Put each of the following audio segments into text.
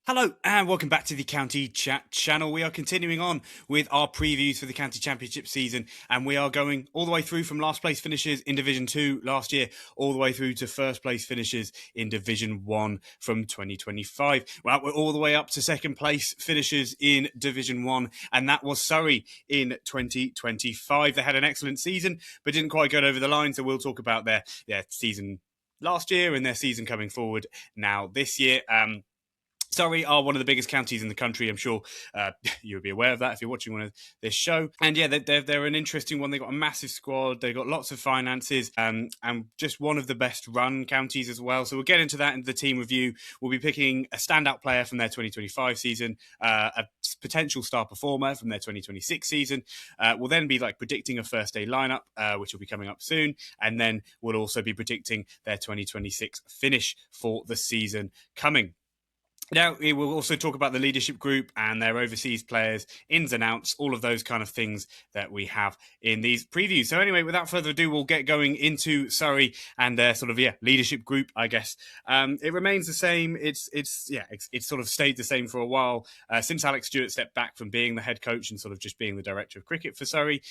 Hello and welcome back to the County Chat channel. We are continuing on with our previews for the County Championship season, and we are going all the way through from last place finishes in Division 2 last year all the way through to first place finishes in Division 1 from 2025. Well, we're all the way up to second place finishes in Division 1, and that was Surrey in 2025. They had an excellent season but didn't quite get over the line, so we'll talk about their season last year and their season coming forward now this year. Surrey are one of the biggest counties in the country. I'm sure you would be aware of that if you're watching one of this show. And yeah, they're an interesting one. They've got a massive squad. They've got lots of finances and just one of the best run counties as well. So we'll get into that in the team review. We'll be picking a standout player from their 2025 season, a potential star performer from their 2026 season. We'll then be predicting a first day lineup, which will be coming up soon. And then we'll also be predicting their 2026 finish for the season coming. Now, we will also talk about the leadership group and their overseas players, ins and outs, all of those kind of things that we have in these previews. So anyway, without further ado, we'll get going into Surrey and their leadership group, I guess. It remains the same. It's sort of stayed the same for a while since Alex Stewart stepped back from being the head coach and sort of just being the director of cricket for Surrey.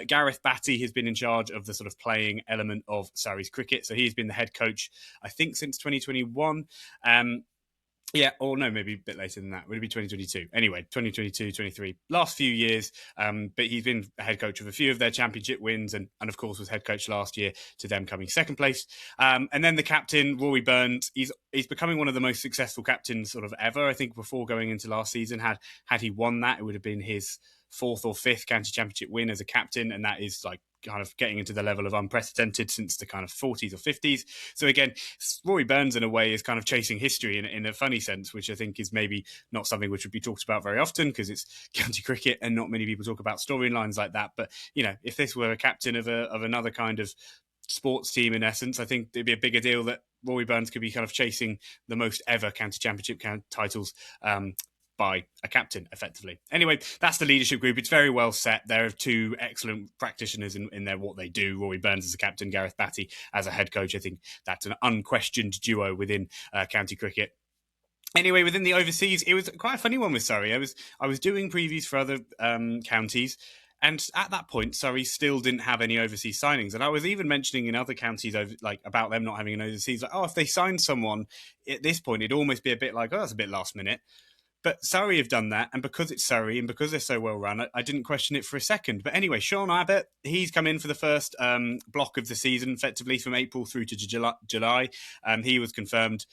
Gareth Batty has been in charge of the sort of playing element of Surrey's cricket. So he's been the head coach, I think, since 2021. Yeah, or no, maybe a bit later than that. Would it be 2022? Anyway, 2022, 23, last few years. But he's been head coach of a few of their championship wins and of course, was head coach last year to them coming second place. And then the captain, Rory Burns, he's becoming one of the most successful captains sort of ever. I think before going into last season, had he won that, it would have been his fourth or fifth county championship win as a captain. And that is kind of getting into the level of unprecedented since the kind of 40s or 50s. So again, Rory Burns in a way is kind of chasing history in a funny sense, which I think is maybe not something which would be talked about very often because it's county cricket and not many people talk about storylines like that. But, if this were a captain of another kind of sports team in essence, I think it'd be a bigger deal that Rory Burns could be kind of chasing the most ever county championship titles by a captain, effectively. Anyway, that's the leadership group. It's very well set. There are two excellent practitioners in there, what they do. Rory Burns as a captain, Gareth Batty as a head coach. I think that's an unquestioned duo within county cricket. Anyway, within the overseas, it was quite a funny one with Surrey. I was doing previews for other counties, and at that point, Surrey still didn't have any overseas signings. And I was even mentioning in other counties, about them not having an overseas. If they signed someone at this point, it'd almost be a bit that's a bit last minute. But Surrey have done that, and because it's Surrey and because they're so well run, I didn't question it for a second. But anyway, Sean Abbott, he's come in for the first block of the season, effectively from April through to July. He was confirmed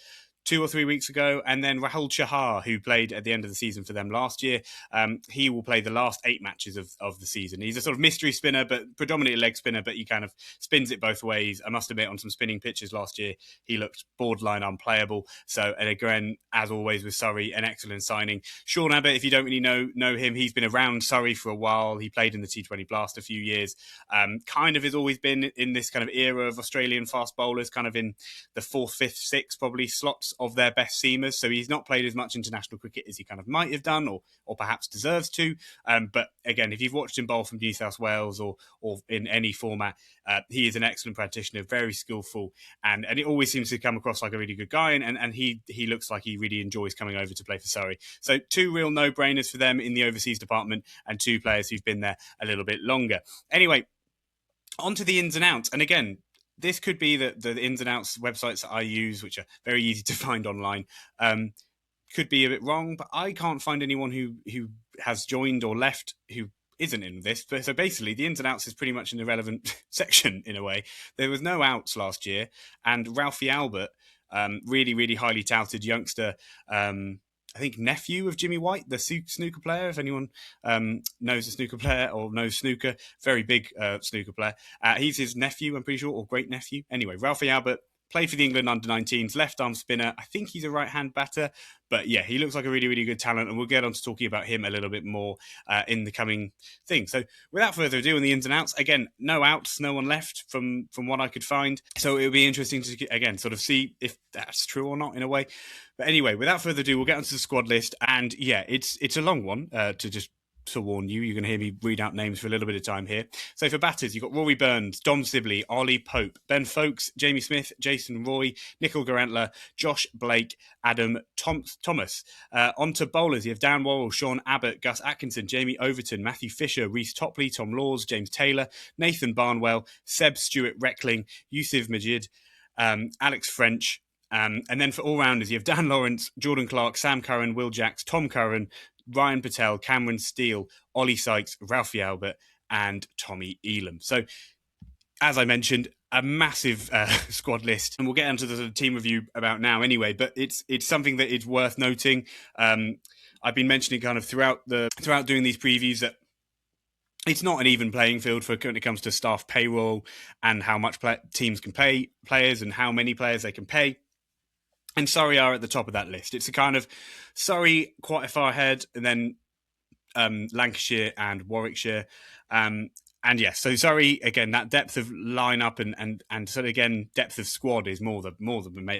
2 or 3 weeks ago. And then Rahul Chahar, who played at the end of the season for them last year, he will play the last 8 matches of the season. He's a sort of mystery spinner, but predominantly a leg spinner, but he kind of spins it both ways. I must admit, on some spinning pitches last year, he looked borderline unplayable. So, and again, as always with Surrey, an excellent signing. Sean Abbott, if you don't really know him, he's been around Surrey for a while. He played in the T20 Blast a few years. Kind of has always been in this kind of era of Australian fast bowlers, kind of in the 4th, 5th, 6th probably slots of their best seamers. So he's not played as much international cricket as he kind of might have done or perhaps deserves to. But again, if you've watched him bowl from New South Wales or in any format, he is an excellent practitioner, very skillful, and it always seems to come across like a really good guy. And he looks like he really enjoys coming over to play for Surrey. So 2 real no-brainers for them in the overseas department and 2 players who've been there a little bit longer. Anyway, on to the ins and outs. And again, this could be the ins and outs websites that I use, which are very easy to find online, could be a bit wrong, but I can't find anyone who has joined or left who isn't in this. But so basically, the ins and outs is pretty much an irrelevant section in a way. There was no outs last year, and Ralphie Albert, really, really highly touted youngster, I think nephew of Jimmy White, the snooker player. If anyone knows a snooker player or knows snooker, very big snooker player. He's his nephew, I'm pretty sure, or great nephew. Anyway, Ralphie Albert played for the England under-19s, left arm spinner. I think he's a right-hand batter. But yeah, he looks like a really, really good talent. And we'll get on to talking about him a little bit more in the coming thing. So without further ado, on the ins and outs, again, no outs, no one left from what I could find. So it'll be interesting to, again, sort of see if that's true or not in a way. But anyway, without further ado, we'll get onto the squad list. And yeah, it's a long one to just to warn you, you're going to hear me read out names for a little bit of time here. So for batters, you've got Rory Burns, Dom Sibley, Ollie Pope, Ben Folkes, Jamie Smith, Jason Roy, Nicol Garantler, Josh Blake, Adam Thomas. On to bowlers, you have Dan Worrell, Sean Abbott, Gus Atkinson, Jamie Overton, Matthew Fisher, Reece Topley, Tom Laws, James Taylor, Nathan Barnwell, Seb Stewart Reckling, Yusuf Majid, Alex French. And then for all-rounders, you have Dan Lawrence, Jordan Clark, Sam Curran, Will Jacks, Tom Curran, Ryan Patel, Cameron Steele, Ollie Sykes, Ralphie Albert, and Tommy Elam. So, as I mentioned, a massive squad list, and we'll get into the sort of team review about now anyway, but it's something that is worth noting. I've been mentioning kind of throughout doing these previews that it's not an even playing field when it comes to staff payroll and how much teams can pay players and how many players they can pay. And Surrey are at the top of that list. It's a kind of Surrey quite far ahead, and then Lancashire and Warwickshire. And yes, so Surrey, again, that depth of lineup and sort of, again, depth of squad is more the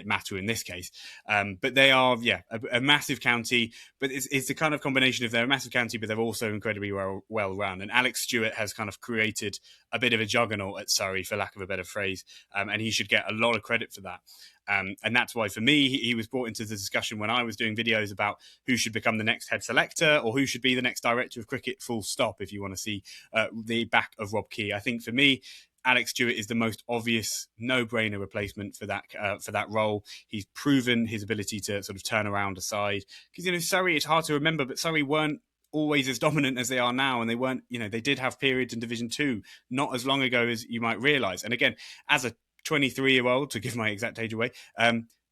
matter in this case. But they are, a massive county, but it's the kind of combination of they're a massive county, but they're also incredibly well run. And Alex Stewart has kind of created a bit of a juggernaut at Surrey, for lack of a better phrase, and he should get a lot of credit for that. And that's why, for me, he was brought into the discussion when I was doing videos about who should become the next head selector or who should be the next director of cricket, full stop, if you want to see the back of Rob Key. I think, for me, Alex Stewart is the most obvious, no-brainer replacement for that role. He's proven his ability to sort of turn around a side. Because, Surrey, it's hard to remember, but Surrey weren't always as dominant as they are now, and they weren't, they did have periods in Division 2 not as long ago as you might realise. And again, as a 23-year-old, to give my exact age away,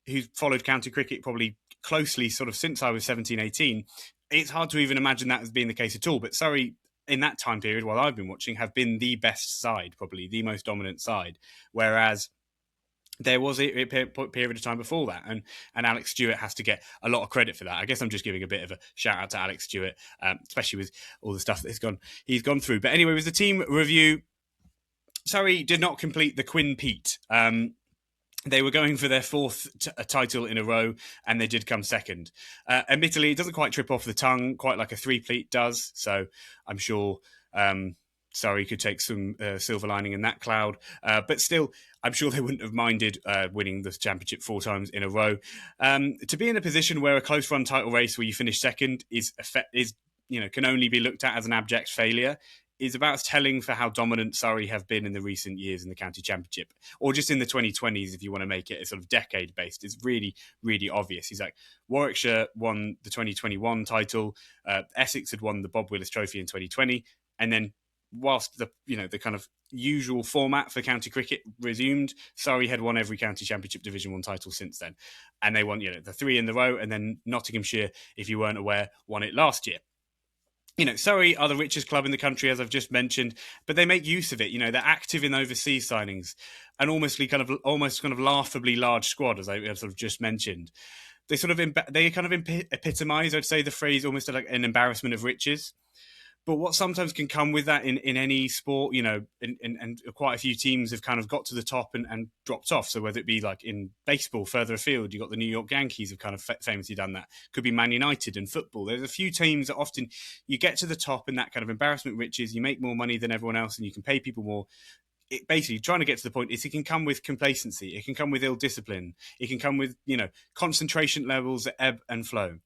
who's followed county cricket probably closely sort of since I was 17, 18, it's hard to even imagine that as being the case at all. But Surrey, in that time period, while I've been watching, have been the best side, probably the most dominant side, whereas there was a period of time before that, and Alex Stewart has to get a lot of credit for that. I guess I'm just giving a bit of a shout out to Alex Stewart, especially with all the stuff that he's gone through. But anyway, with the team review, Surrey did not complete the quin-peat. They were going for their fourth title in a row, and they did come second. Admittedly, it doesn't quite trip off the tongue, quite like a three-peat does. So I'm sure Surrey could take some silver lining in that cloud. But still, I'm sure they wouldn't have minded winning the championship 4 times in a row. To be in a position where a close-run title race where you finish second can only be looked at as an abject failure is about telling for how dominant Surrey have been in the recent years in the county championship, or just in the 2020s, if you want to make it a sort of decade-based. It's really, really obvious. He's like, Warwickshire won the 2021 title, Essex had won the Bob Willis Trophy in 2020, and then whilst the kind of usual format for county cricket resumed, Surrey had won every county championship Division 1 title since then. And they won, the 3 in the row, and then Nottinghamshire, if you weren't aware, won it last year. Surrey are the richest club in the country, as I've just mentioned, but they make use of it. They're active in overseas signings, an almost laughably large squad, as I sort of just mentioned. They kind of epitomise, I'd say, the phrase almost like an embarrassment of riches. But what sometimes can come with that in any sport, and quite a few teams have kind of got to the top and dropped off. So whether it be like in baseball further afield, you've got the New York Yankees have kind of famously done that. Could be Man United in football. There's a few teams that often you get to the top in that kind of embarrassment riches, you make more money than everyone else and you can pay people more. It basically, trying to get to the point is it can come with complacency. It can come with ill discipline. It can come with, concentration levels that ebb and flow.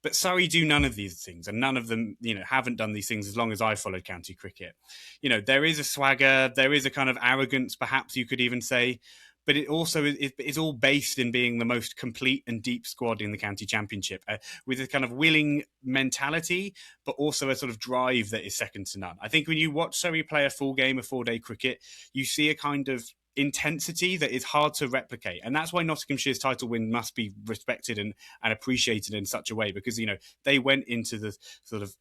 But Surrey do none of these things, and none of them, haven't done these things as long as I've followed county cricket. There is a swagger, there is a kind of arrogance, perhaps you could even say, but it also is all based in being the most complete and deep squad in the county championship, with a kind of willing mentality, but also a sort of drive that is second to none. I think when you watch Surrey play a full game of 4-day cricket, you see a kind of intensity that is hard to replicate, and that's why Nottinghamshire's title win must be respected and appreciated in such a way, because they went into the sort of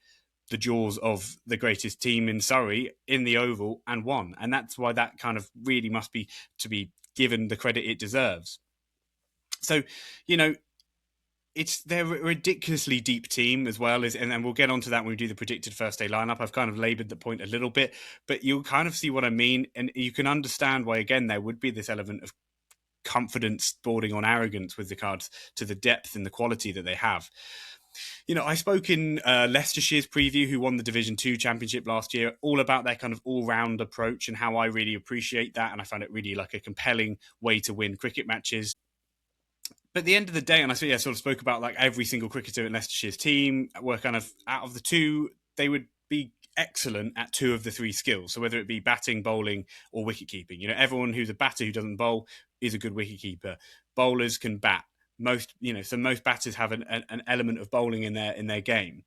the jaws of the greatest team in Surrey in the Oval and won, and that's why that kind of really must be to be given the credit it deserves. So they're a ridiculously deep team as well, and then we'll get onto that when we do the predicted first day lineup. I've kind of laboured the point a little bit, but you'll kind of see what I mean, and you can understand why, again, there would be this element of confidence bordering on arrogance with regards to the depth and the quality that they have. I spoke in Leicestershire's preview, who won the Division 2 championship last year, all about their kind of all-round approach and how I really appreciate that. And I found it really like a compelling way to win cricket matches. But at the end of the day, and I sort of spoke about like every single cricketer in Leicestershire's team were kind of out of the two, they would be excellent at two of the three skills. So whether it be batting, bowling, or wicket keeping, everyone who's a batter who doesn't bowl is a good wicket keeper. Bowlers can bat. Most batters have an element of bowling in their game.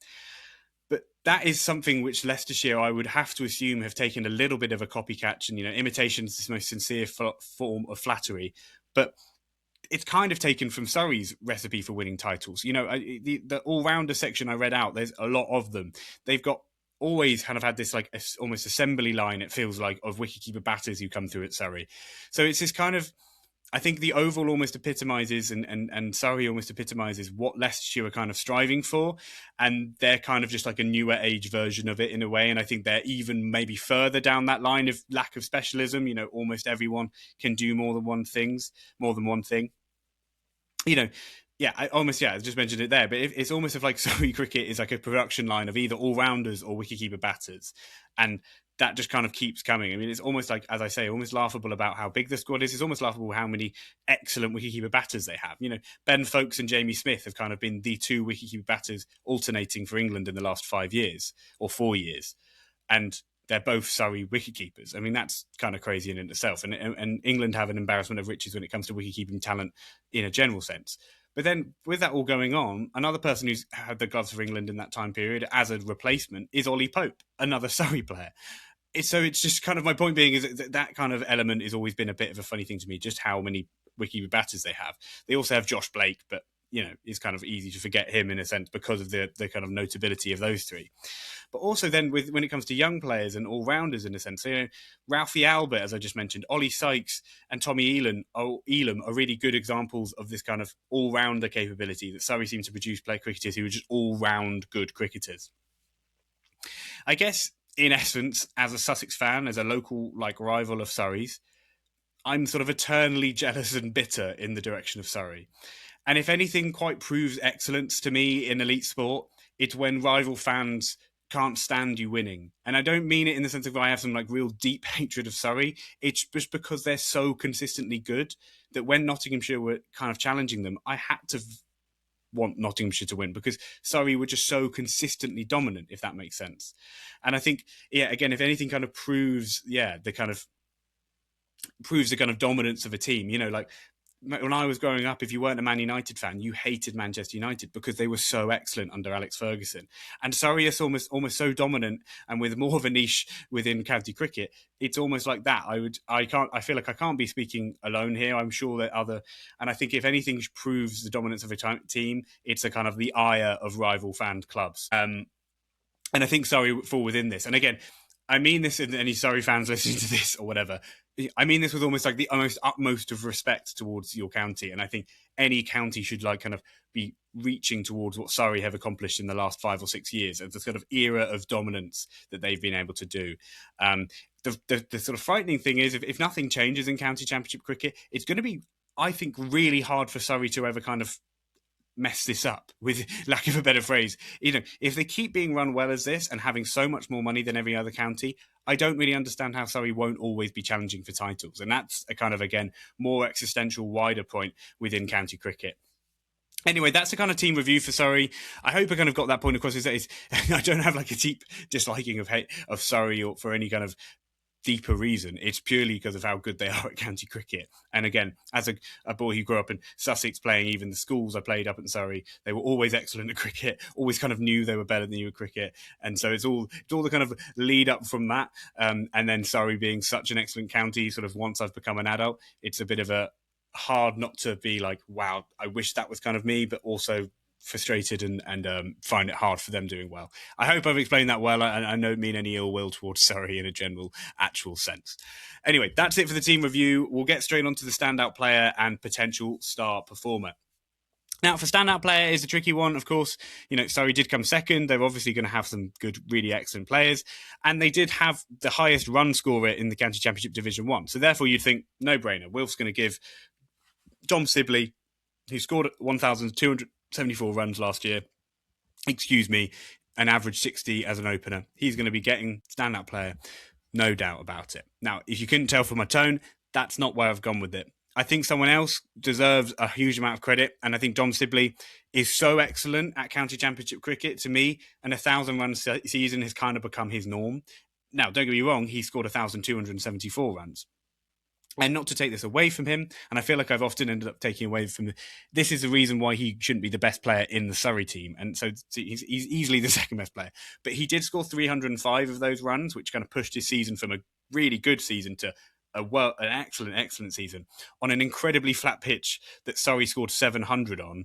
But that is something which Leicestershire, I would have to assume, have taken a little bit of a copycat, and imitation is the most sincere form of flattery. But it's kind of taken from Surrey's recipe for winning titles. The all-rounder section I read out, there's a lot of them. They've got always kind of had this like almost assembly line, it feels like, of wicketkeeper batters who come through at Surrey. So it's this kind of, I think the Oval almost epitomises and Surrey almost epitomises what Leicestershire are kind of striving for. And they're kind of just like a newer age version of it in a way. And I think they're even maybe further down that line of lack of specialism. Almost everyone can do more than one thing. I just mentioned it there, but it's almost like Surrey cricket is like a production line of either all-rounders or wicketkeeper batters. And that just kind of keeps coming. I mean, it's almost like, as I say, almost laughable about how big the squad is. It's almost laughable how many excellent wicketkeeper batters they have. Ben Foakes and Jamie Smith have kind of been the two wicketkeeper batters alternating for England in the last 5 years or 4 years. And they're both Surrey wicketkeepers. I mean, that's kind of crazy in itself. And England have an embarrassment of riches when it comes to wicketkeeping talent in a general sense. But then with that all going on, another person who's had the gloves for England in that time period as a replacement is Ollie Pope, another Surrey player. So it's just kind of, my point being is that kind of element has always been a bit of a funny thing to me, just how many wicketkeeper batters they have. They also have Josh Blake, but it's kind of easy to forget him in a sense because of the kind of notability of those three. But also then when it comes to young players and all-rounders in a sense, Ralphie Albert, as I just mentioned, Ollie Sykes and Tommy Elam are really good examples of this kind of all-rounder capability that Surrey seem to produce cricketers who are just all-round good cricketers. I guess, in essence, as a Sussex fan, as a local rival of Surrey's, I'm sort of eternally jealous and bitter in the direction of Surrey. And if anything quite proves excellence to me in elite sport, it's when rival fans can't stand you winning. And I don't mean it in the sense of I have some real deep hatred of Surrey. It's just because they're so consistently good that when Nottinghamshire were kind of challenging them, I had to want Nottinghamshire to win because Surrey were just so consistently dominant, if that makes sense. And I think, again, if anything kind of proves the kind of dominance of a team, when I was growing up, if you weren't a Man United fan, you hated Manchester United because they were so excellent under Alex Ferguson. And Surrey is almost so dominant and with more of a niche within county cricket. It's almost like that. I feel like I can't be speaking alone here. I'm sure that and I think if anything proves the dominance of a team, it's a kind of the ire of rival fan clubs. And I think Surrey fall within this. And again, I mean this, and any Surrey fans listening to this or whatever, I mean this with almost the almost utmost of respect towards your county. And I think any county should kind of be reaching towards what Surrey have accomplished in the last 5 or 6 years, of the sort of era of dominance that they've been able to do. The sort of frightening thing is if nothing changes in county championship cricket, it's going to be, I think, really hard for Surrey to ever kind of mess this up, with lack of a better phrase. If they keep being run well as this and having so much more money than every other county, I don't really understand how Surrey won't always be challenging for titles. And that's a kind of, again, more existential, wider point within county cricket. Anyway, that's the kind of team review for Surrey. I hope I kind of got that point across. I don't have a deep disliking of Surrey or for any kind of deeper reason. It's purely because of how good they are at county cricket. And again, as a boy who grew up in Sussex, playing even the schools I played up in Surrey, they were always excellent at cricket, always kind of knew they were better than you at cricket. And so it's all the kind of lead up from that. And then Surrey being such an excellent county, sort of once I've become an adult, it's a bit of a hard not to be like, wow, I wish that was kind of me, but also frustrated and find it hard for them doing well. I hope I've explained that well. I don't mean any ill will towards Surrey in a general, actual sense. Anyway, that's it for the team review. We'll get straight on to the standout player and potential star performer. Now, for standout player is a tricky one, of course. Surrey did come second. They're obviously going to have some good, really excellent players. And they did have the highest run scorer in the County Championship Division 1. So therefore, you'd think, no-brainer. Wilf's going to give Dom Sibley, who scored 1,274 runs last year, excuse me, an average 60 as an opener. He's going to be getting standout player, no doubt about it. Now, if you couldn't tell from my tone, that's not where I've gone with it. I think someone else deserves a huge amount of credit, and I think Dom Sibley is so excellent at county championship cricket to me, and 1,000-run season has kind of become his norm. Now, don't get me wrong, he scored 1,274 runs. And not to take this away from him, and I feel like I've often ended up taking away from him. This is the reason why he shouldn't be the best player in the Surrey team, and so he's easily the second best player. But he did score 305 of those runs, which kind of pushed his season from a really good season to an excellent season on an incredibly flat pitch that Surrey scored 700 on.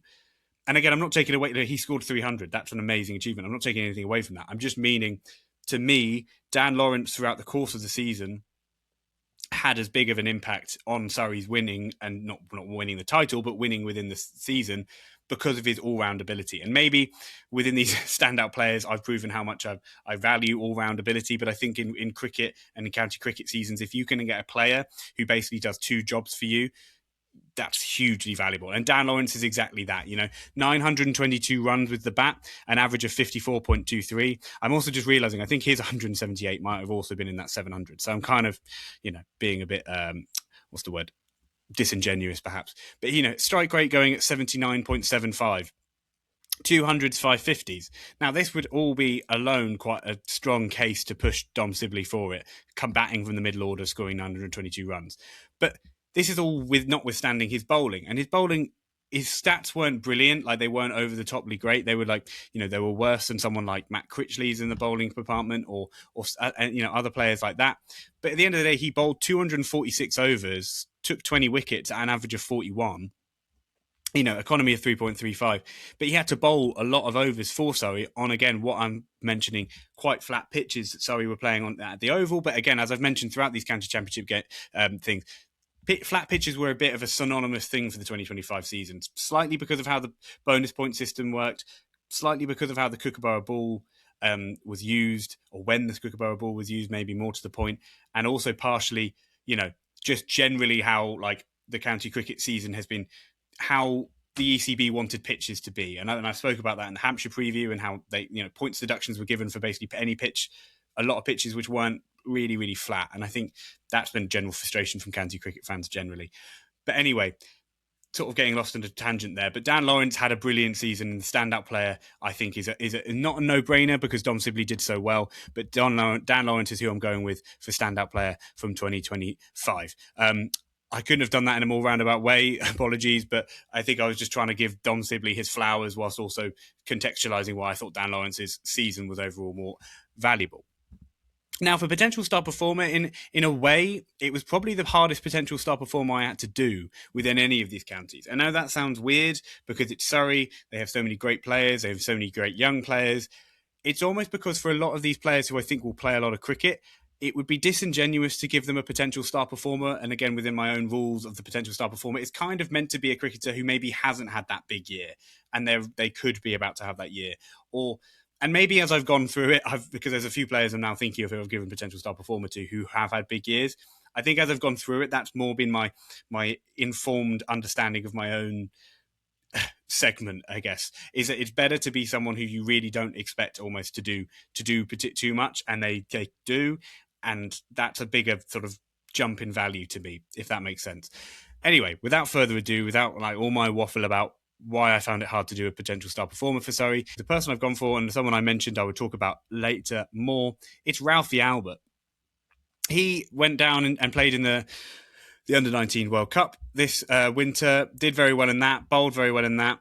And again, I'm not taking away, he scored 300. That's an amazing achievement. I'm not taking anything away from that. I'm just meaning, to me, Dan Lawrence throughout the course of the season had as big of an impact on Surrey's winning, and not winning the title, but winning within the season because of his all-round ability. And maybe within these standout players, I've proven how much I value all-round ability. But I think in cricket and in county cricket seasons, if you can get a player who basically does two jobs for you, that's hugely valuable. And Dan Lawrence is exactly that, 922 runs with the bat, an average of 54.23. I'm also just realizing, I think his 178 might have also been in that 700. So I'm kind of, being a bit, what's the word? Disingenuous perhaps. But, strike rate going at 79.75. 200s, 550s. Now, this would all be alone quite a strong case to push Dom Sibley for it, batting from the middle order, scoring 922 runs. But this is all notwithstanding his bowling. And his stats weren't brilliant. Like, they weren't over the toply great. They were they were worse than someone like Matt Critchley's in the bowling department or other players like that. But at the end of the day, he bowled 246 overs, took 20 wickets at an average of 41. Economy of 3.35. But he had to bowl a lot of overs for Surrey on, again, what I'm mentioning, quite flat pitches that Surrey were playing on at the Oval. But again, as I've mentioned throughout these county championship things, flat pitches were a bit of a synonymous thing for the 2025 season, slightly because of how the bonus point system worked, slightly because of how the Kookaburra ball was used, or when the Kookaburra ball was used, maybe more to the point, and also partially, just generally how the county cricket season has been, how the ECB wanted pitches to be. And I spoke about that in the Hampshire preview, and how they, points deductions were given for basically any pitch, a lot of pitches which weren't really, really flat. And I think that's been general frustration from county cricket fans generally. But anyway, sort of getting lost in a tangent there. But Dan Lawrence had a brilliant season, and the standout player, I think, is not a no-brainer because Dom Sibley did so well. But Dan Lawrence is who I'm going with for standout player from 2025. I couldn't have done that in a more roundabout way. Apologies, but I think I was just trying to give Dom Sibley his flowers whilst also contextualising why I thought Dan Lawrence's season was overall more valuable. Now, for potential star performer, in a way, it was probably the hardest potential star performer I had to do within any of these counties. I know that sounds weird because it's Surrey. They have so many great players. They have so many great young players. It's almost because for a lot of these players who I think will play a lot of cricket, it would be disingenuous to give them a potential star performer. And again, within my own rules of the potential star performer, it's kind of meant to be a cricketer who maybe hasn't had that big year, and they could be about to have that year. And maybe as I've gone through it, because there's a few players I'm now thinking of who I've given potential star performer to who have had big years. I think as I've gone through it, that's more been my informed understanding of my own segment, I guess, is that it's better to be someone who you really don't expect almost to do too much, and they do. And that's a bigger sort of jump in value to me, if that makes sense. Anyway, without further ado, without all my waffle about why I found it hard to do a potential star performer for Surrey, the person I've gone for, and someone I mentioned I would talk about later more, it's Ralphie Albert. He went down and played in the Under-19 World Cup this winter, did very well in that, bowled very well in that.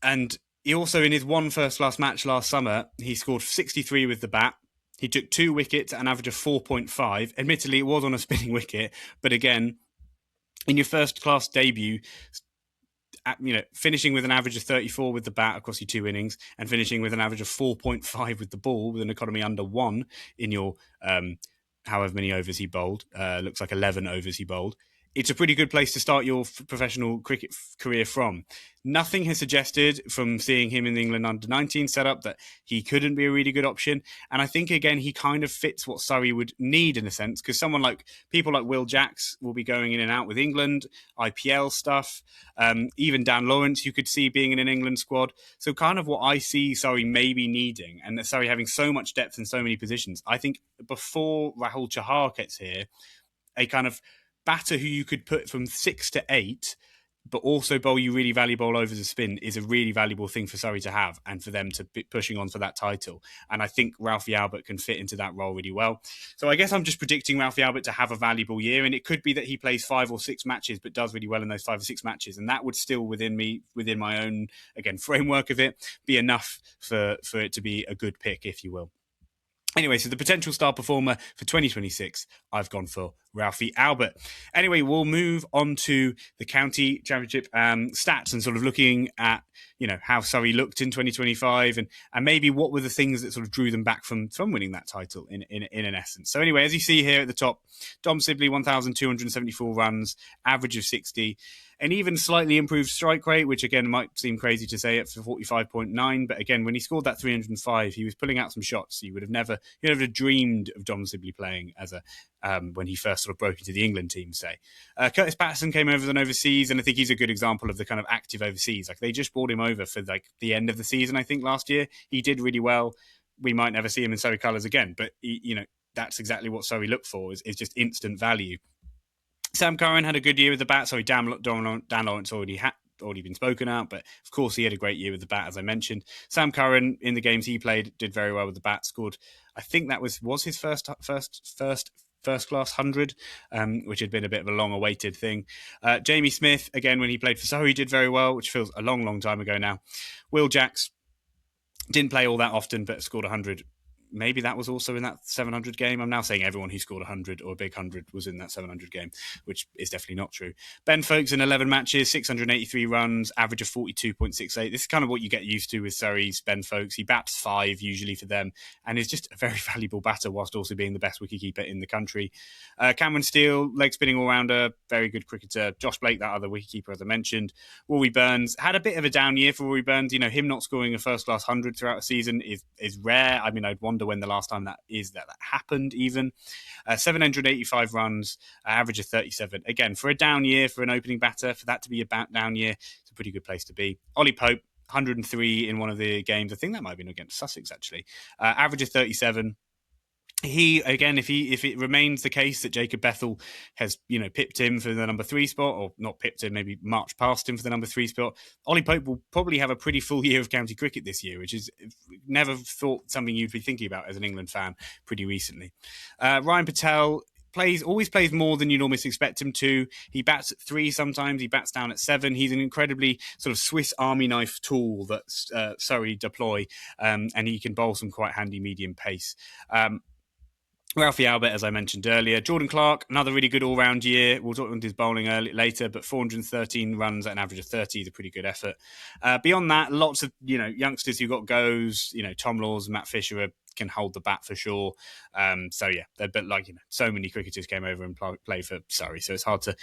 And he also, in his first-class match last summer, he scored 63 with the bat. He took 2 wickets at an average of 4.5. Admittedly, it was on a spinning wicket. But again, in your first-class debut, finishing with an average of 34 with the bat across your 2 innings, and finishing with an average of 4.5 with the ball, with an economy under 1 in your however many overs he bowled, looks like 11 overs he bowled, it's a pretty good place to start your professional cricket career from. Nothing has suggested from seeing him in the England under-19 setup that he couldn't be a really good option. And I think, again, he kind of fits what Surrey would need in a sense, because people like Will Jacks will be going in and out with England, IPL stuff, even Dan Lawrence you could see being in an England squad. So kind of what I see Surrey maybe needing, and Surrey having so much depth in so many positions, I think before Rahul Chahar gets here, a kind of batter who you could put from 6 to 8, but also bowl you really valuable overs of spin is a really valuable thing for Surrey to have and for them to be pushing on for that title. And I think Ralphie Albert can fit into that role really well. So I guess I'm just predicting Ralphie Albert to have a valuable year, and it could be that he plays 5 or 6 matches but does really well in those 5 or 6 matches, and that would still within my own, again, framework of it, be enough for it to be a good pick, if you will. Anyway, so the potential star performer for 2026, I've gone for Ralphie Albert. Anyway, we'll move on to the county championship stats and sort of looking at, how Surrey looked in 2025 and maybe what were the things that sort of drew them back from winning that title in an essence. So anyway, as you see here at the top, Dom Sibley, 1,274 runs, average of 60. An even slightly improved strike rate, which again might seem crazy to say it for 45.9, but again, when he scored that 305, he was pulling out some shots. You would have never dreamed of Dom Sibley playing as when he first sort of broke into the England team, say. Curtis Patterson came over overseas, and I think he's a good example of the kind of active overseas. Like, they just brought him over for like the end of the season, I think, last year. He did really well. We might never see him in Surrey colours again, but that's exactly what Surrey look for, is just instant value. Sam Curran had a good year with the bat. Sorry, Dan Lawrence already been spoken out, but of course he had a great year with the bat, as I mentioned. Sam Curran, in the games he played, did very well with the bat. Scored, I think that was his first class 100, which had been a bit of a long-awaited thing. Jamie Smith, again, when he played for Surrey, did very well, which feels a long, long time ago now. Will Jacks didn't play all that often, but scored 100. Maybe that was also in that 700 game. I'm now saying everyone who scored 100 or a big 100 was in that 700 game, which is definitely not true. Ben Folkes in 11 matches, 683 runs, average of 42.68. This is kind of what you get used to with Surrey's Ben Folkes. He bats 5 usually for them and is just a very valuable batter whilst also being the best wicketkeeper in the country. Cameron Steele, leg spinning all-rounder, very good cricketer. Josh Blake, that other wicketkeeper, as I mentioned. Rory Burns had a bit of a down year for Rory Burns. Him not scoring a first-class 100 throughout a season is rare. I mean, I'd wonder when the last time that happened even. 785 runs, average of 37. Again, for a down year, for an opening batter, for that to be a down year, it's a pretty good place to be. Ollie Pope, 103 in one of the games. I think that might have been against Sussex, actually. Average of 37. He, again, if it remains the case that Jacob Bethel has, pipped him for the number 3 spot, or not pipped him, maybe marched past him for the number 3 spot, Ollie Pope will probably have a pretty full year of county cricket this year, which is never thought something you'd be thinking about as an England fan pretty recently. Ryan Patel always plays more than you'd almost expect him to. He bats at 3 sometimes. He bats down at 7. He's an incredibly sort of Swiss Army knife tool that Surrey deploy, and he can bowl some quite handy medium pace. Ralphie Albert, as I mentioned earlier. Jordan Clark, another really good all-round year. We'll talk about his bowling later, but 413 runs at an average of 30 is a pretty good effort. Beyond that, lots of youngsters who got goes. Tom Laws, Matt Fisher can hold the bat for sure. So so many cricketers came over and played for Surrey, so it's hard to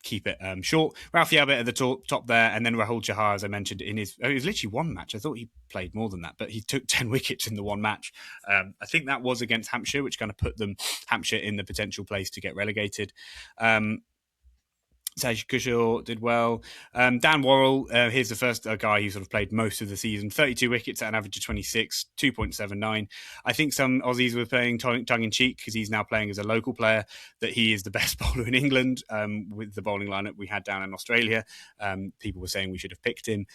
keep it short. Ralphie Albert at the top there, and then Rahul Chahar, as I mentioned, it was literally one match. I thought he played more than that, but he took 10 wickets in the one match. I think that was against Hampshire, which kind of put Hampshire in the potential place to get relegated. Taj Kushal did well. Dan Worrell, here's the first guy who sort of played most of the season. 32 wickets at an average of 26, 2.79. I think some Aussies were playing tongue-in-cheek because he's now playing as a local player, that he is the best bowler in England with the bowling lineup we had down in Australia. People were saying we should have picked him.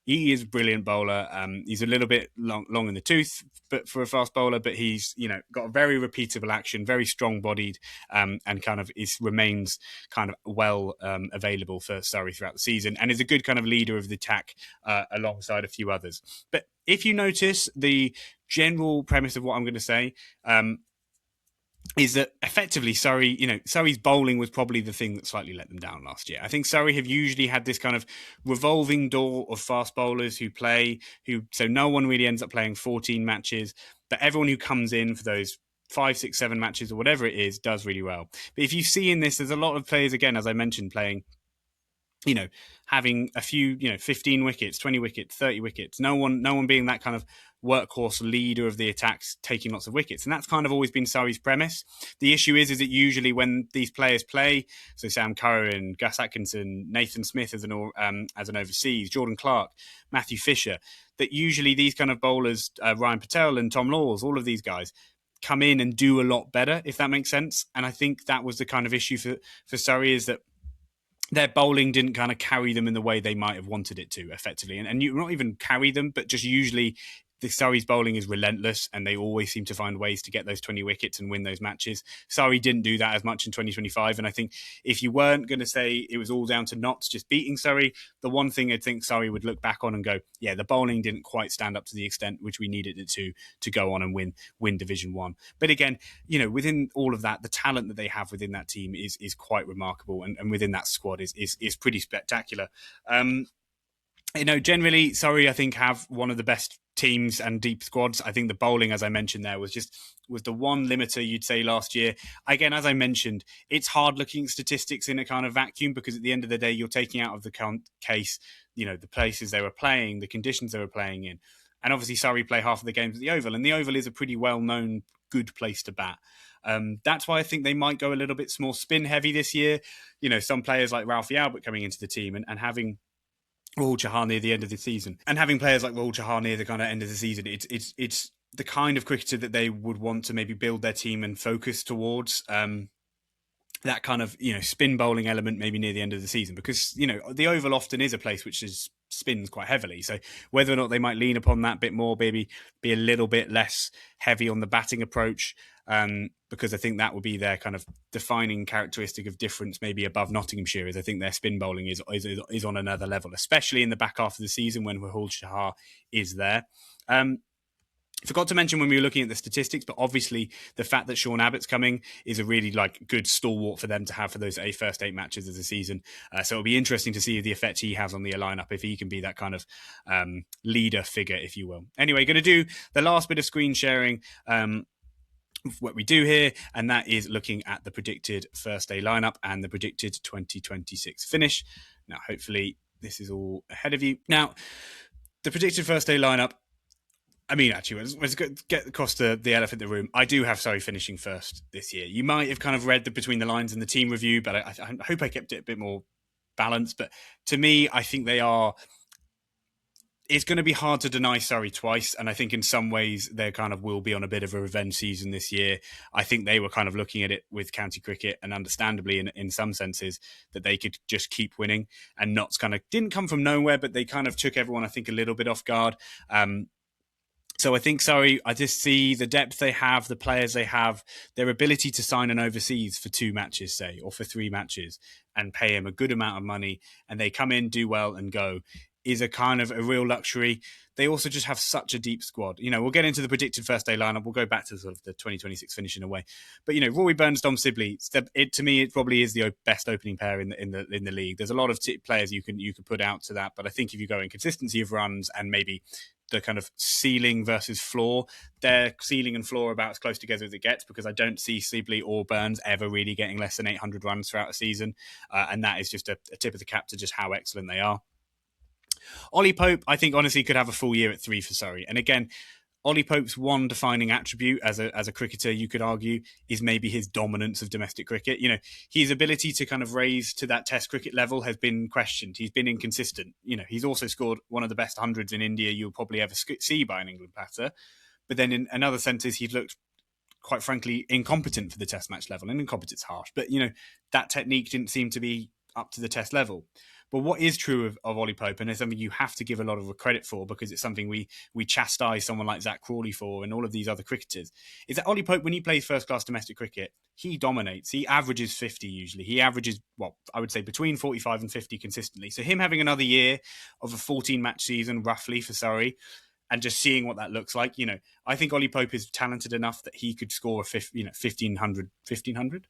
He is a brilliant bowler. He's a little bit long in the tooth, but for a fast bowler, but he's got a very repeatable action, very strong-bodied, and kind of remains kind of well available for Surrey throughout the season, and is a good kind of leader of the attack alongside a few others. But if you notice, the general premise of what I'm going to say is that effectively Surrey's bowling was probably the thing that slightly let them down last year. I think Surrey have usually had this kind of revolving door of fast bowlers so no one really ends up playing 14 matches, but everyone who comes in for those 5, 6, 7 matches or whatever it is, does really well. But if you see in this, there's a lot of players, again, as I mentioned, playing, having a few, 15 wickets, 20 wickets, 30 wickets. No one being that kind of workhorse leader of the attacks, taking lots of wickets. And that's kind of always been Surrey's premise. The issue is that usually when these players play, so Sam Curran, Gus Atkinson, Nathan Smith as an overseas, Jordan Clark, Matthew Fisher, that usually these kind of bowlers, Ryan Patel and Tom Laws, all of these guys, come in and do a lot better, if that makes sense. And I think that was the kind of issue for Surrey, is that their bowling didn't kind of carry them in the way they might have wanted it to, effectively. And you not even carry them, but just usually the Surrey's bowling is relentless, and they always seem to find ways to get those 20 wickets and win those matches. Surrey didn't do that as much in 2025. And I think if you weren't going to say it was all down to Notts just beating Surrey, the one thing I'd think Surrey would look back on and go, yeah, the bowling didn't quite stand up to the extent which we needed it to go on and win Division 1. But again, within all of that, the talent that they have within that team is quite remarkable, and within that squad is pretty spectacular. Generally, Surrey, I think, have one of the best teams and deep squads. I think the bowling, as I mentioned there, was the one limiter you'd say last year. Again, as I mentioned, it's hard looking at statistics in a kind of vacuum, because at the end of the day, you're taking out of the case, the places they were playing, the conditions they were playing in. And obviously Surrey play half of the games at the Oval, and the Oval is a pretty well-known, good place to bat. That's why I think they might go a little bit more spin heavy this year. Some players like Ralphie Albert coming into the team and having Rahul Chahar near the end of the season, and having players like Rahul Chahar near the kind of end of the season, it's the kind of cricketer that they would want to maybe build their team and focus towards. That kind of spin bowling element maybe near the end of the season, because the Oval often is a place which spins quite heavily. So whether or not they might lean upon that bit more, maybe be a little bit less heavy on the batting approach, because I think that would be their kind of defining characteristic of difference, maybe above Nottinghamshire, is I think their spin bowling is on another level, especially in the back half of the season when Rahul Chahar is there. Forgot to mention when we were looking at the statistics, but obviously the fact that Sean Abbott's coming is a really good stalwart for them to have for those first 8 matches of the season. So it'll be interesting to see the effect he has on the lineup, if he can be that kind of leader figure, if you will. Anyway, going to do the last bit of screen sharing, what we do here, and that is looking at the predicted first day lineup and the predicted 2026 finish. Now, hopefully this is all ahead of you. Now, the predicted first day lineup, actually, let's get across the elephant in the room. I do have Surrey finishing first this year. You might have kind of read between the lines in the team review, but I hope I kept it a bit more balanced. But to me, I think they are. It's going to be hard to deny Surrey twice, and I think in some ways they kind of will be on a bit of a revenge season this year. I think they were kind of looking at it with county cricket, and understandably in some senses, that they could just keep winning, and Notts kind of didn't come from nowhere, but they kind of took everyone, I think, a little bit off guard. So I think Surrey, I just see the depth they have, the players they have, their ability to sign an overseas for 2 matches, say, or for 3 matches, and pay him a good amount of money, and they come in, do well, and go, is a kind of a real luxury. They also just have such a deep squad. We'll get into the predicted first day lineup. We'll go back to sort of the 2026 finish in a way. But Rory Burns, Dom Sibley, to me, it probably is the best opening pair in the league. There's a lot of players you can put out to that, but I think if you go in consistency of runs and maybe the kind of ceiling versus floor, their ceiling and floor are about as close together as it gets, because I don't see Sibley or Burns ever really getting less than 800 runs throughout a season. And that is just a tip of the cap to just how excellent they are. Ollie Pope, I think, honestly, could have a full year at 3 for Surrey. And again, Ollie Pope's one defining attribute as a cricketer, you could argue, is maybe his dominance of domestic cricket. His ability to kind of raise to that Test cricket level has been questioned. He's been inconsistent. He's also scored one of the best hundreds in India you'll probably ever see by an England batter. But then in other senses, he's looked, quite frankly, incompetent for the Test match level. And incompetent's harsh, but that technique didn't seem to be up to the Test level. But what is true of Ollie Pope, and it's something you have to give a lot of credit for, because it's something we chastise someone like Zach Crawley for and all of these other cricketers, is that Ollie Pope, when he plays first-class domestic cricket, he dominates. He averages 50 usually. He averages, I would say between 45 and 50 consistently. So him having another year of a 14-match season, roughly, for Surrey, and just seeing what that looks like, I think Ollie Pope is talented enough that he could score 1,500.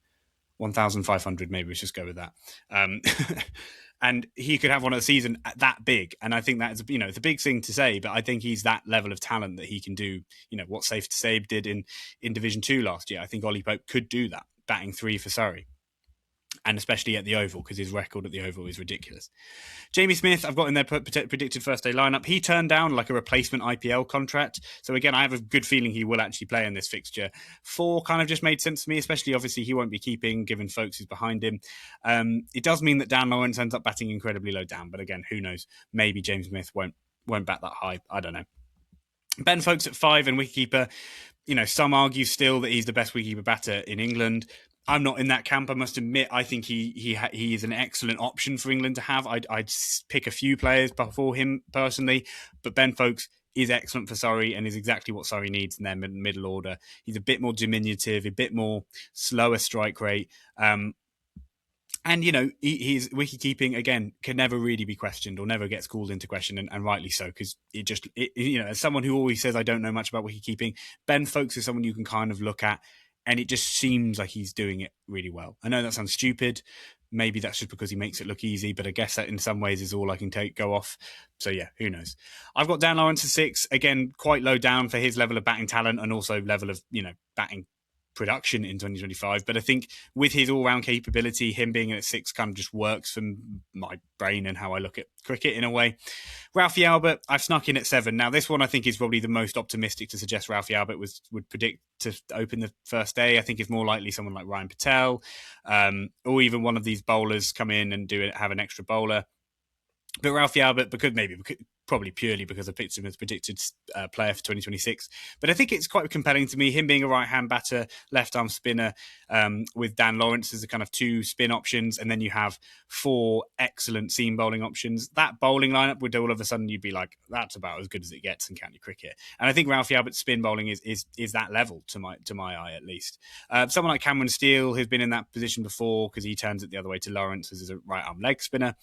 1,500, maybe let's just go with that. And he could have one of the season that big. And I think that is, it's a big thing to say, but I think he's that level of talent that he can do, what Safe to Save did in Division 2 last year. I think Ollie Pope could do that, batting 3 for Surrey. And especially at the Oval, because his record at the Oval is ridiculous. Jamie Smith, I've got in their predicted first day lineup. He turned down like a replacement IPL contract. So again, I have a good feeling he will actually play in this fixture. 4 kind of just made sense to me, especially obviously he won't be keeping, given folks is behind him. It does mean that Dan Lawrence ends up batting incredibly low down. But again, who knows? Maybe James Smith won't bat that high. I don't know. Ben Foakes at 5 and wicketkeeper. Some argue still that he's the best wicketkeeper batter in England. I'm not in that camp, I must admit. I think he is an excellent option for England to have. I'd pick a few players before him personally, but Ben Foakes is excellent for Surrey and is exactly what Surrey needs in their middle order. He's a bit more diminutive, a bit more slower strike rate. And, his wicket-keeping, again, can never really be questioned or never gets called into question, and rightly so, because as someone who always says I don't know much about wicket-keeping, Ben Foakes is someone you can kind of look at, and it just seems like he's doing it really well. I know that sounds stupid. Maybe that's just because he makes it look easy, but I guess that in some ways is all I can go off. So yeah, who knows? I've got Dan Lawrence at 6. Again, quite low down for his level of batting talent and also level of, batting production in 2025. But I think with his all-round capability, him being at 6 kind of just works for my brain and how I look at cricket in a way. Ralphie Albert, I've snuck in at 7. Now, this one I think is probably the most optimistic to suggest Ralphie Albert would predict to open the first day. I think it's more likely someone like Ryan Patel, or even one of these bowlers come in and have an extra bowler. But Ralphie Albert, probably purely because I picked him as predicted player for 2026. But I think it's quite compelling to me, him being a right-hand batter, left-arm spinner, with Dan Lawrence as a kind of 2 spin options, and then you have 4 excellent seam bowling options. That bowling lineup would all of a sudden you'd be like, that's about as good as it gets in county cricket. And I think Ralphie Albert's spin bowling is that level to my eye, at least. Someone like Cameron Steele, who's been in that position before because he turns it the other way to Lawrence as a right-arm leg spinner.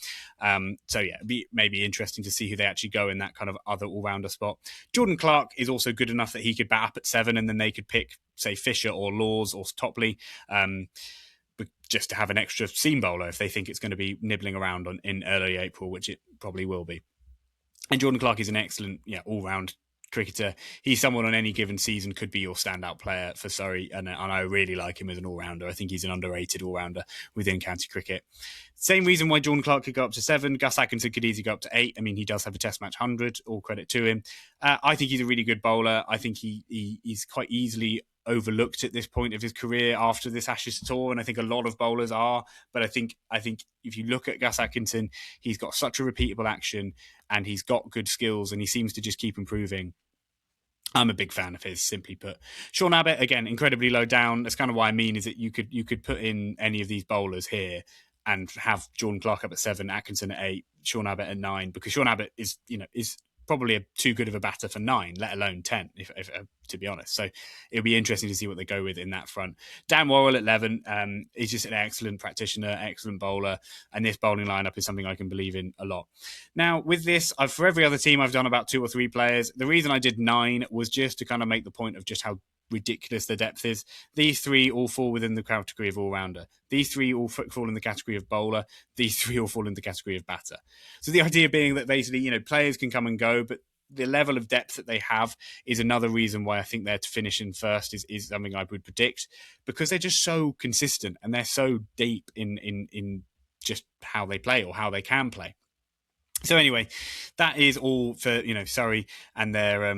So yeah, it'd be maybe interesting to see who they actually go in that kind of other all-rounder spot. Jordan Clark is also good enough that he could bat up at 7 and then they could pick, say, Fisher or Laws or Topley, just to have an extra seam bowler if they think it's going to be nibbling around in early April, which it probably will be. And Jordan Clark is an excellent all-round cricketer. He's someone on any given season could be your standout player for Surrey, and I really like him as an all-rounder. I think he's an underrated all-rounder within county cricket. Same reason why Jordan Clark could go up to 7. Gus Atkinson could easily go up to 8. I mean, he does have a Test match 100. All credit to him. I think he's a really good bowler. I think he's quite easily overlooked at this point of his career after this Ashes tour, and I think a lot of bowlers are. But I think if you look at Gus Atkinson, he's got such a repeatable action, and he's got good skills, and he seems to just keep improving. I'm a big fan of his, simply put. Sean Abbott, again, incredibly low down. That's kind of what I mean, is that you could put in any of these bowlers here and have Jordan Clark up at 7, Atkinson at 8, Sean Abbott at 9, because Sean Abbott is probably too good of a batter for 9, let alone 10, if to be honest. So it'll be interesting to see what they go with in that front. Dan Worrell at 11, he's just an excellent practitioner, excellent bowler, and this bowling lineup is something I can believe in a lot. Now, with this, for every other team, I've done about 2 or 3 players. The reason I did 9 was just to kind of make the point of just how ridiculous the depth is. These 3 all fall within the category of all-rounder. These 3 all fall in the category of bowler. These 3 all fall in the category of batter. So the idea being that basically, players can come and go, but the level of depth that they have is another reason why I think they're to finish in first is something I would predict, because they're just so consistent and they're so deep in just how they play or how they can play. So anyway, that is all for Surrey and their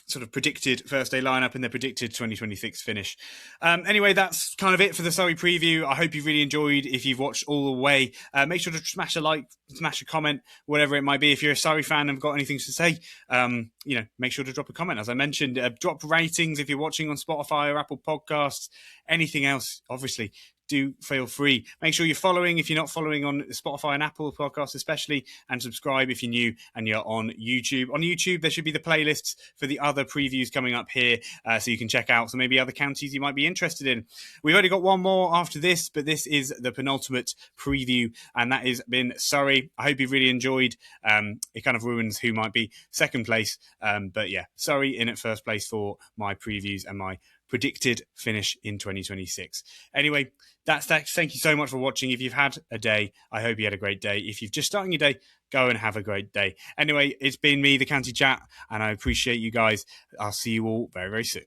sort of predicted first day lineup and their predicted 2026 finish. Anyway, that's kind of it for the Surrey preview. I hope you've really enjoyed. If you've watched all the way, make sure to smash a like, smash a comment, whatever it might be. If you're a Surrey fan and have got anything to say, make sure to drop a comment. As I mentioned, drop ratings if you're watching on Spotify or Apple Podcasts. Anything else, obviously, do feel free. Make sure you're following if you're not following on Spotify and Apple Podcasts especially, and subscribe if you're new and you're on YouTube. On YouTube, there should be the playlists for the other previews coming up here, so you can check out some maybe other counties you might be interested in. We've only got one more after this, but this is the penultimate preview, and that has been Surrey. I hope you've really enjoyed. It kind of ruins who might be second place, but yeah, Surrey in at first place for my previews and my predicted finish in 2026. Anyway, that's that. Thank you so much for watching. If you've had a day, I hope you had a great day. If you've just starting your day, go and have a great day. Anyway, it's been me, the County Chat, and I appreciate you guys. I'll see you all very, very soon.